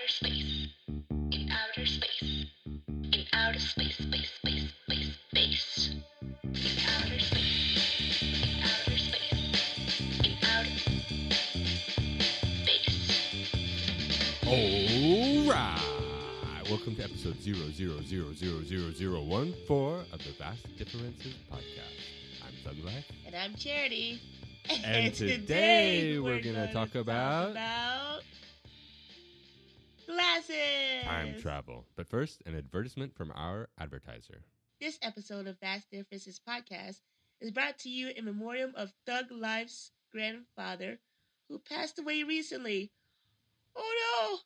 outer space, in outer space, in outer space, space, space, space, space, in outer space, in outer space, in outer space. All right. Welcome to episode 0000014 of the Vast Differences podcast. I'm Thug Life. And I'm Charity. And today we're going to talk about glasses. time travel. But first, an advertisement from our advertiser. This episode of Vast Differences podcast is brought to you in memoriam of Thug Life's grandfather who passed away recently. Oh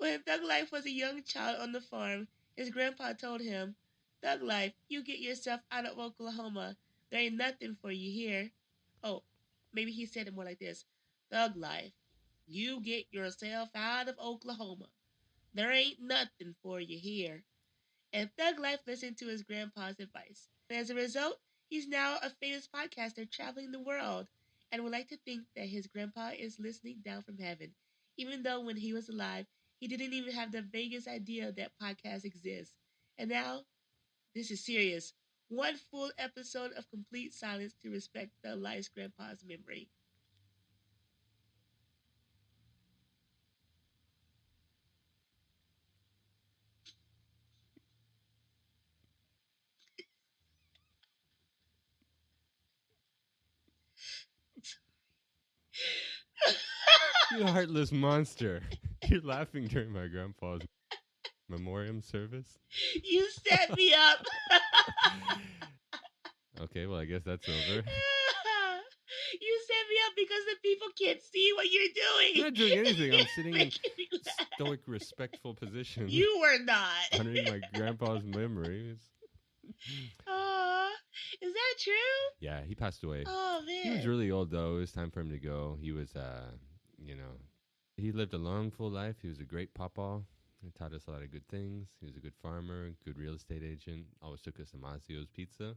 no! When Thug Life was a young child on the farm, his grandpa told him, "Thug Life, you get yourself out of Oklahoma. There ain't nothing for you here." Oh, maybe he said it more like this. "Thug Life, you get yourself out of Oklahoma. There ain't nothing for you here." And Thug Life listened to his grandpa's advice. And as a result, he's now a famous podcaster traveling the world and would like to think that his grandpa is listening down from heaven, even though when he was alive, he didn't even have the vaguest idea that podcasts exist. And now, this is serious. One full episode of complete silence to respect Thug Life's grandpa's memory. You heartless monster. You're laughing during my grandpa's Memoriam service. You set me up. Okay, well, I guess that's over. You set me up because the people can't see what you're doing. I'm not doing anything. I'm sitting in Making me laugh. stoic, respectful position. You were not. Honoring my grandpa's memories. Aw, is that true? Yeah, he passed away. Oh, man. He was really old, though. It was time for him to go. He was, he lived a long, full life. He was a great pawpaw. He taught us a lot of good things. He was a good farmer, good real estate agent. Always took us to Mazio's Pizza.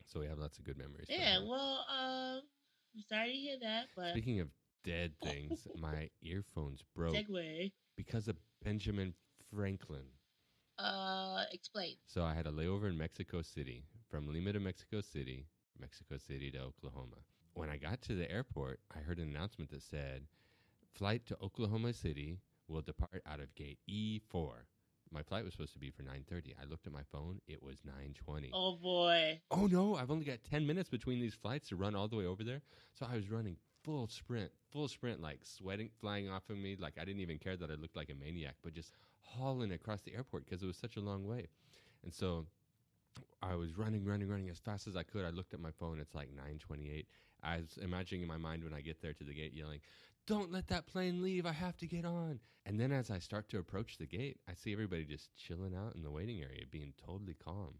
So we have lots of good memories. from Yeah, him. well, I'm sorry to hear that, but Speaking of dead things, my earphones broke segue. because of Benjamin Franklin. Explain. So I had a layover in Mexico City, from Lima to Mexico City to Oklahoma. When I got to the airport, I heard an announcement that said, "Flight to Oklahoma City will depart out of gate E4." My flight was supposed to be for 9:30. I looked at my phone. It was 9:20. Oh, boy. Oh, no, I've only got 10 minutes between these flights to run all the way over there. So I was running full sprint, like sweating, flying off of me. Like I didn't even care that I looked like a maniac, but just hauling across the airport because it was such a long way. And so I was running as fast as I could. I looked at my phone. It's like 9:28. I was imagining in my mind when I get there to the gate yelling, "Don't let that plane leave. I have to get on." And then as I start to approach the gate, I see everybody just chilling out in the waiting area, being totally calm.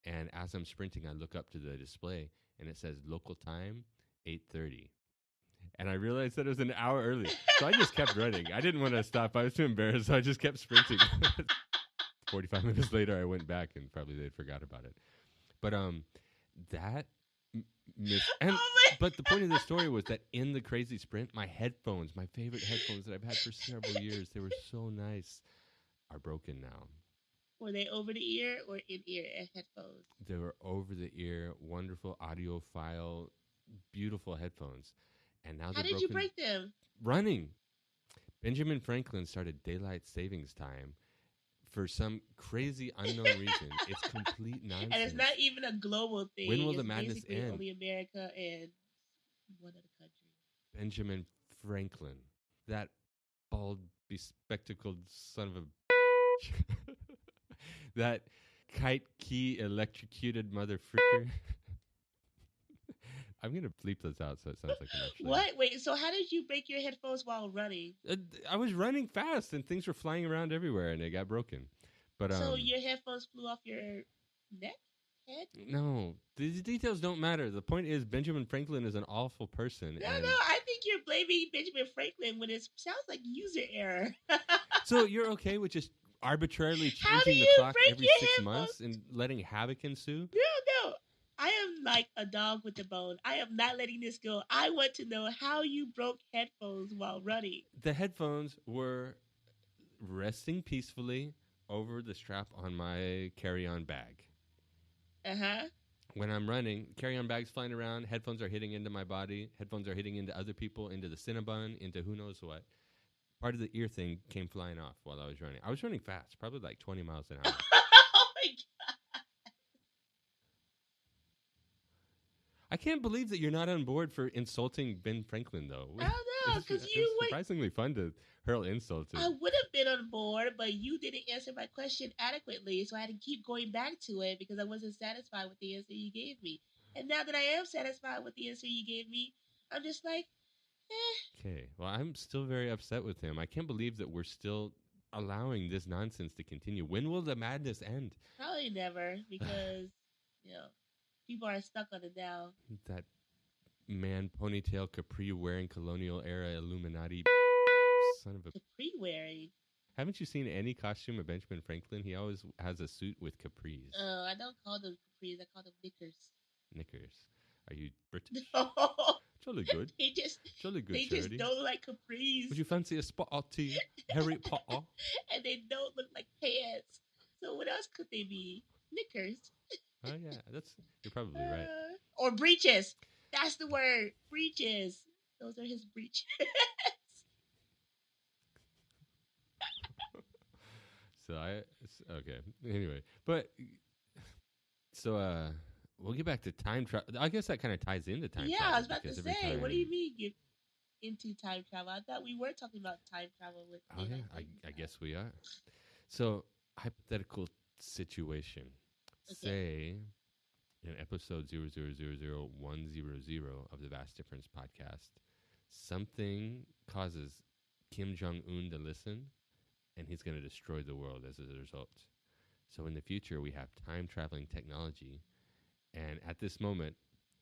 And as I'm sprinting, I look up to the display, and it says local time, 8:30. And I realized that it was an hour early. So I just kept running. I didn't want to stop. I was too embarrassed, so I just kept sprinting. 45 minutes later, I went back, and probably they'd forgot about it. But that... But the point of the story was that in the crazy sprint, my headphones, my favorite headphones that I've had for several years, they were so nice, are broken now. Were they over the ear or in-ear headphones? They were over the ear, wonderful audiophile, beautiful headphones. And now How they're did broken. you break them? Running. Benjamin Franklin started daylight savings time for some crazy unknown reason. It's complete nonsense. And it's not even a global thing. When will It's the madness basically end? Only America and one other country. Benjamin Franklin. That bald, bespectacled son of a... that kite-key electrocuted mother fricker. I'm going to bleep this out so it sounds like I'm actually... What? Wait, so how did you break your headphones while running? I was running fast and things were flying around everywhere and it got broken. But So your headphones flew off your neck? Head? No, the details don't matter. The point is Benjamin Franklin is an awful person. No, I think you're blaming Benjamin Franklin when it sounds like user error. So you're okay with just arbitrarily How do changing the you clock break every your 6 headphones? months and letting havoc ensue? No. I am like a dog with a bone. I am not letting this go. I want to know how you broke headphones while running. The headphones were resting peacefully over the strap on my carry-on bag. Uh-huh. When I'm running, carry-on bags flying around, headphones are hitting into my body, headphones are hitting into other people, into the Cinnabon, into who knows what. Part of the ear thing came flying off while I was running. I was running fast, probably like 20 miles an hour. Oh my God. I can't believe that you're not on board for insulting Ben Franklin, though. I don't know, because It's you would. surprisingly fun to hurl insults. I would have been on board, but you didn't answer my question adequately, so I had to keep going back to it because I wasn't satisfied with the answer you gave me. And now that I am satisfied with the answer you gave me, I'm just like, Okay, well, I'm still very upset with him. I can't believe that we're still allowing this nonsense to continue. When will the madness end? probably never, because, people are stuck on it now. That man ponytail capri wearing colonial era Illuminati son of a. Capri wearing. Haven't you seen any costume of Benjamin Franklin? He always has a suit with capris. I don't call them capris, I call them knickers. Knickers. Are you British? No. Jolly good. Jolly good, They Charity. just don't like capris. Would you fancy a spot or tea, Harry Potter? And they don't look like pants. So what else could they be? Knickers. Oh yeah, you're probably right. Or breeches. That's the word. Breeches. Those are his breeches. Okay. Anyway, but so we'll get back to time travel. I guess that kind of ties into time travel. Yeah, I was about to because every say, what do you time- mean get into time travel? I thought we were talking about time travel with. Oh yeah, I guess we are. So hypothetical situation. Okay. Say in episode 000010 of the Vast Difference podcast, something causes Kim Jong-un to listen, and he's going to destroy the world as a result. So in the future, we have time-traveling technology, and at this moment,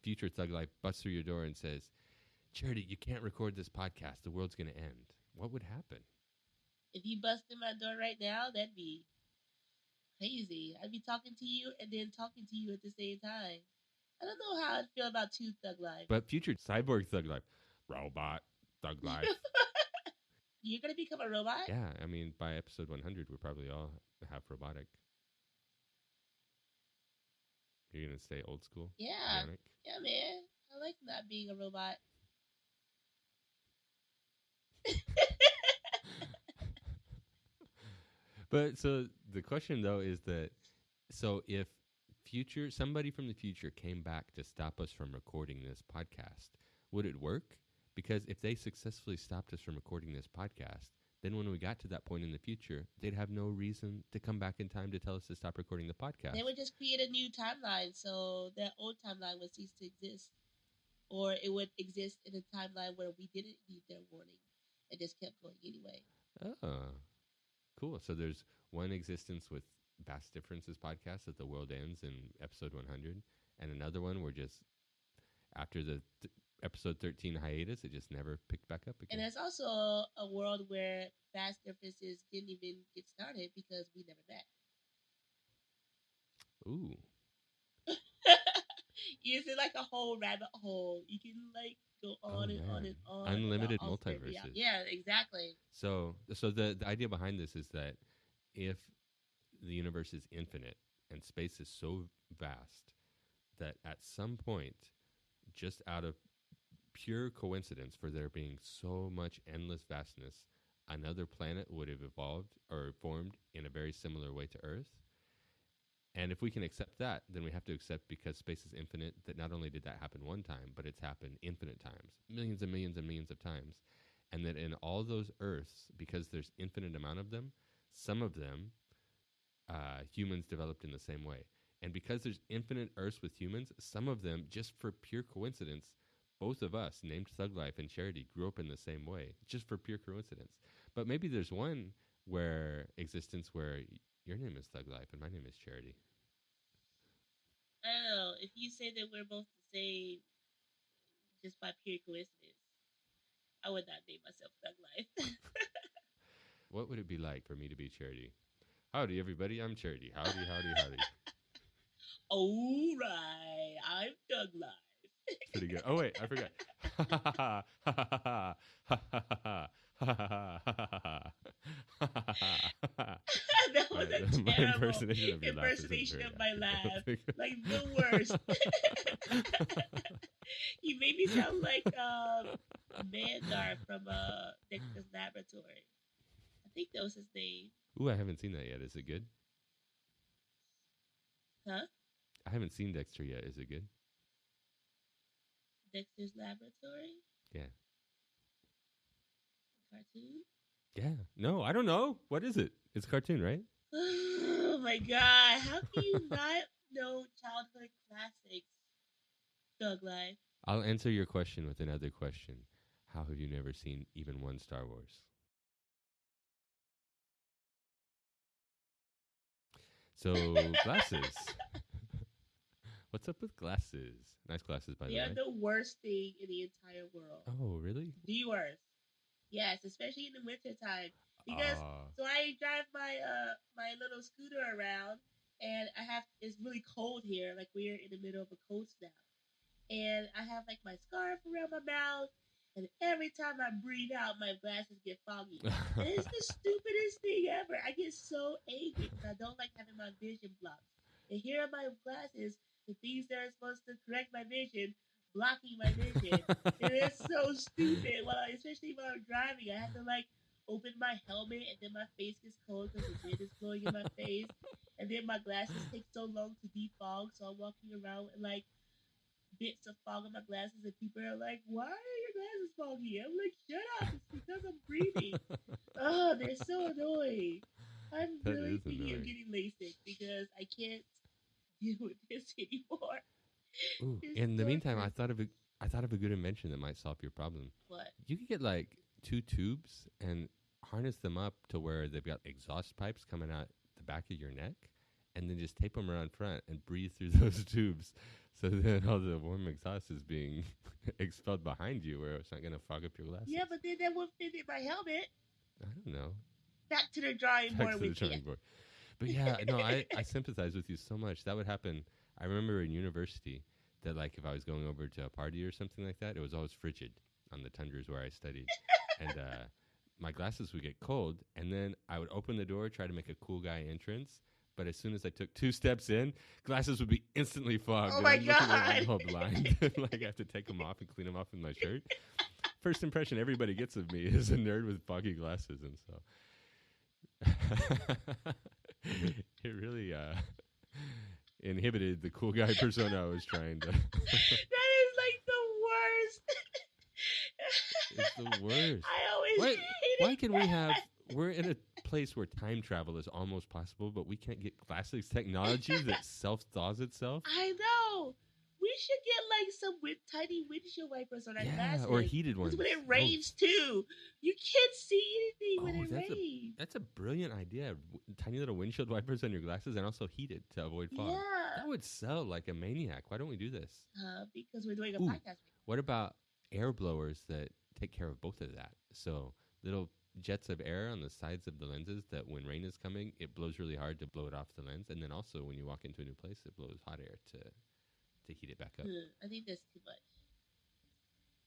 future Thug Life busts through your door and says, Charity, you can't record this podcast. The world's going to end. What would happen? If you bust in my door right now, that'd be crazy. I'd be talking to you and then talking to you at the same time. I don't know how I'd feel about two Thug Life. But future cyborg Thug Life. Robot Thug Life. You're going to become a robot? Yeah, I mean, by episode 100, we'll probably all have robotic. You're going to stay old school? Yeah. Bionic? Yeah, man. I like not being a robot. But so the question, though, is that so if somebody from the future came back to stop us from recording this podcast, would it work? Because if they successfully stopped us from recording this podcast, then when we got to that point in the future, they'd have no reason to come back in time to tell us to stop recording the podcast. They would just create a new timeline, so that old timeline would cease to exist. Or it would exist in a timeline where we didn't need their warning and just kept going anyway. Oh, cool. So there's one existence with Vast Differences podcast that the world ends in episode 100, and another one where just after the episode 13 hiatus, it just never picked back up again. And there's also a world where Vast Differences didn't even get started because we never met. Ooh. It's like a whole rabbit hole. You can like go on and on and on. Unlimited about alternate multiverses. reality. Yeah, exactly. So the idea behind this is that if the universe is infinite and space is so vast that at some point, just out of pure coincidence for there being so much endless vastness, another planet would have evolved or formed in a very similar way to Earth. And if we can accept that, then we have to accept, because space is infinite, that not only did that happen one time, but it's happened infinite times, millions and millions and millions of times. And that in all those Earths, because there's infinite amount of them, some of them humans developed in the same way. And because there's infinite Earths with humans, some of them, just for pure coincidence, both of us, named Thug Life and Charity, grew up in the same way, just for pure coincidence. But maybe there's one existence where your name is Thug Life and my name is Charity. I don't know. If you say that we're both the same just by pure coincidence, I would not name myself Thug Life. What would it be like for me to be Charity? Howdy, everybody. I'm Charity. Howdy, howdy, howdy. All right. I'm Thug Life. Pretty good. Oh, wait. I forgot. That was a My terrible impersonation of your laugh isn't impersonation very of my accurate, I don't laugh. think. Like the worst. You made me sound like Mandar from Dexter's Laboratory. I think that was his name. Ooh, I haven't seen that yet. Is it good? Huh? I haven't seen Dexter yet. Is it good? Dexter's Laboratory? Yeah. Cartoon? Yeah. No, I don't know. What is it? It's a cartoon, right? Oh my god. How can you not know childhood classics? Thug Life. I'll answer your question with another question. How have you never seen even one Star Wars? So, glasses. What's up with glasses? Nice glasses, by the They are way. the worst thing in the entire world. Oh, really? The worst. Yes, especially in the wintertime. Because so I drive my little scooter around and it's really cold here, like we're in the middle of a cold snap. And I have like my scarf around my mouth, and every time I breathe out, my glasses get foggy. And it's the stupidest thing ever. I get so angry because I don't like having my vision blocked. And here are my glasses, the things that are supposed to correct my vision, blocking my vision. And it's so stupid. Especially when I'm driving, I have to like open my helmet, and then my face gets cold because the wind is blowing in my face. And then my glasses take so long to defog, so I'm walking around with like bits of fog on my glasses, and people are like, "Why are your glasses foggy?" I'm like, "Shut up! It's because I'm breathing." Oh, they're so annoying. I'm That really is thinking of annoying. getting LASIK because I can't deal with this anymore. Ooh, It's in the meantime, torture. I thought of a good invention that might solve your problem. What? You could get like two tubes and harness them up to where they've got exhaust pipes coming out the back of your neck, and then just tape them around front and breathe through those tubes. So then all the warm exhaust is being expelled behind you, where it's not going to fog up your glasses. Yeah, but then that won't fit in my helmet. I don't know. Back to the drawing Back board to the with you. drawing board. But yeah, no, I sympathize with you so much. That would happen. I remember in university that like if I was going over to a party or something like that, it was always frigid on the tundras where I studied, and my glasses would get cold, and then I would open the door, try to make a cool guy entrance. But as soon as I took 2 steps in, glasses would be instantly fogged. Oh and my I'm looking God. around all blind. Like I have to take them off and clean them off with my shirt. First impression everybody gets of me is a nerd with foggy glasses, and so it really inhibited the cool guy persona I was trying to. That is like the worst. It's the worst. I always Why? hated Why can we that. have? We're in a place where time travel is almost possible, but we can't get glasses technology that self-thaws itself. I know. We should get like some tiny windshield wipers on our Yeah, glasses. or heated ones. Because when it Oh, rains too, you can't see anything when Oh, it rains. that's a brilliant idea. Tiny little windshield wipers on your glasses, and also heated to avoid fog. Yeah. That would sell like a maniac. Why don't we do this? Because we're doing a Ooh. podcast. What about air blowers that take care of both of that? So little jets of air on the sides of the lenses that when rain is coming, it blows really hard to blow it off the lens. And then also when you walk into a new place, it blows hot air to heat it back up. I think that's too much.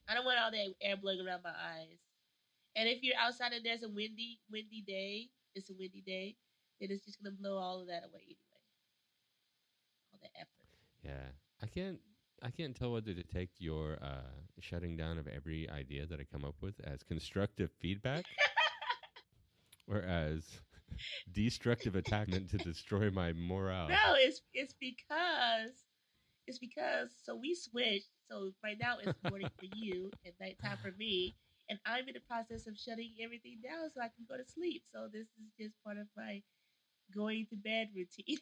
I don't want all that air blowing around my eyes. And if you're outside and there's a windy day, it's a windy day, then it's just going to blow all of that away anyway. All that effort. Yeah. I can't tell whether to take your shutting down of every idea that I come up with as constructive feedback or as destructive attack meant to destroy my morale. No, it's because so we switched. So right now it's morning for you and nighttime for me, and I'm in the process of shutting everything down so I can go to sleep. So this is just part of my going to bed routine.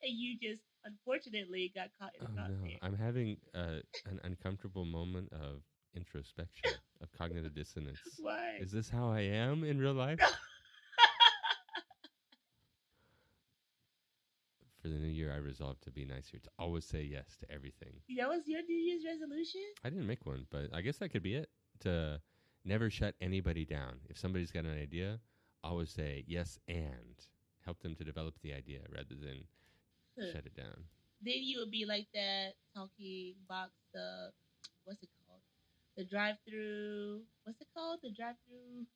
And you just unfortunately got caught in Oh the no, crosshair. I'm having an uncomfortable moment of introspection, of cognitive dissonance. Why? Is this how I am in real life? For the new year, I resolved to be nicer, to always say yes to everything. That was your New Year's resolution? I didn't make one, but I guess that could be it. To never shut anybody down. If somebody's got an idea, always say yes and help them to develop the idea rather than shut it down. Then you would be like that talking box, what's it called? the drive-through. What's it called? The drive-through.